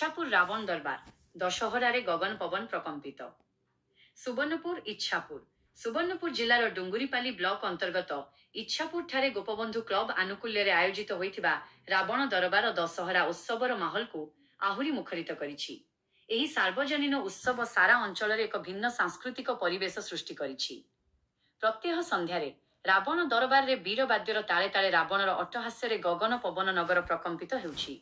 इच्छापुर रावण दरबार दशहरारे गगन पवन प्रकंपित। सुवर्णपुर सुवर्णपुर जिलार डुंगुरीपाली ब्लॉक अंतर्गत इच्छापुर ठारे गोपबंधु क्लब आनुकूल्य आयोजित होइथिबा रावण दरबार दशहरा उत्सवर माहौल को आहुरी मुखरित करिछि। एही सार्वजनीन उत्सव सारा अंचल एक भिन्न सांस्कृतिक परिवेश सृष्टि करिछि। प्रत्यह संध्यारे रावण दरबार रे वीरवाद्यर ताले ताले रावणर अट्टहास्ୟରେ गगन पवन नगर प्रकंपित हेउछि।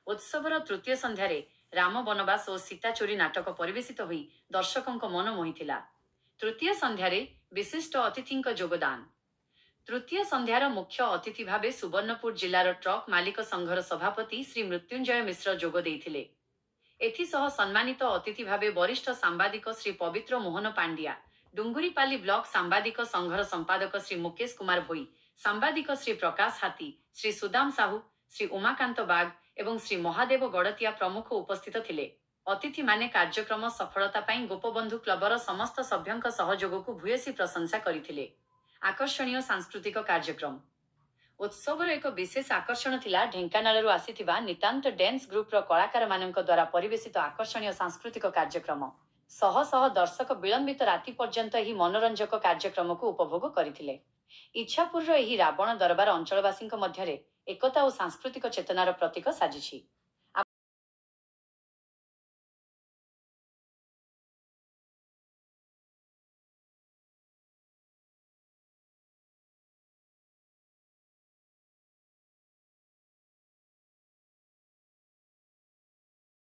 उत्सवर तृतीय संध्यारे राम वनवास और सीता चोरी नाटक परिवेशित होई दर्शकों मन मोहिथिला। तृतीय संध्यारे विशिष्ट अतिथिंक योगदान। तृतीय संध्यार मुख्य अतिथि भावे सुवर्णपुर जिलार ट्रक मालिक संघर सभापति श्री मृत्युंजय मिश्र जोग देइथिले। एथिसह सम्मानित अतिथि भावे वरिष्ठ सांबादिक श्री पवित्र मोहन पांड्या, डुंगुरीपाली ब्लॉक सांबादिक संघर संपादक श्री मुकेश कुमार भोई, सांबादिक श्री प्रकाश हाथी, श्री सुदाम साहू, श्री उमाकांत बाग एवं श्री महादेव गड़तिया प्रमुख उपस्थित थिले। अतिथि माने कार्यक्रम सफलता पाई गोपबंधु क्लबर समस्त सभ्यंक सहयोग को भूयसी प्रशंसा करिथिले। आकर्षणीय सांस्कृतिक कार्यक्रम। उत्सवर एक विशेष आकर्षण थिला ढेंकानालरू आसीथिबा नितांत डांस ग्रुप रो कलाकार मानक द्वारा परिवेशित आकर्षणीय सांस्कृतिक कार्यक्रम। शह शह दर्शक विलंबित राति पर्यंत ही मनोरंजक कार्यक्रम को उपभोग करिथिले। इच्छापुर रो एही रावण दरबार अंचलवासींक मध्यरे एकता और सांस्कृतिक चेतनार प्रतीक साजिछि।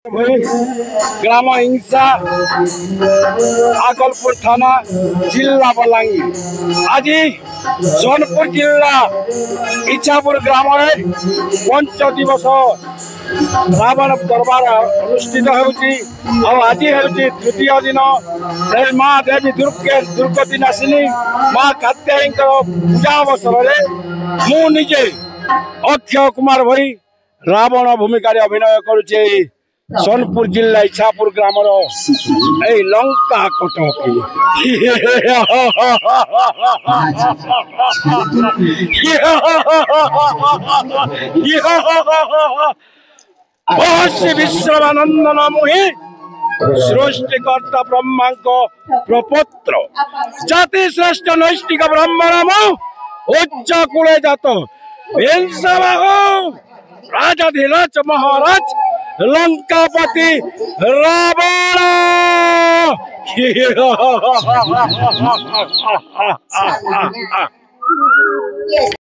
ग्राम हिंसा आकलपुर थाना जिला बलांगीर आज सोनपुर जिला इच्छापुर ग्राम पंच दिवस रावण दरबार अनुष्ठित होती तृतीय दिन माँ देवी दुर्गति नाशिनी माँ कात्यायी पूजा अवसर में मुझे अक्षय कुमार भाई रावण भूमिका अभिनय करुचे। सोनपुर जिला इच्छापुर ग्राम लंका कटक विश्वनंदन मुहि सृष्टिकर्ता ब्रह्मा प्रपत्र जाति श्रेष्ठ नैष्टिक ब्रह्मणाम उच्च कुले जात राजाधिराज महाराज लंकापति रावण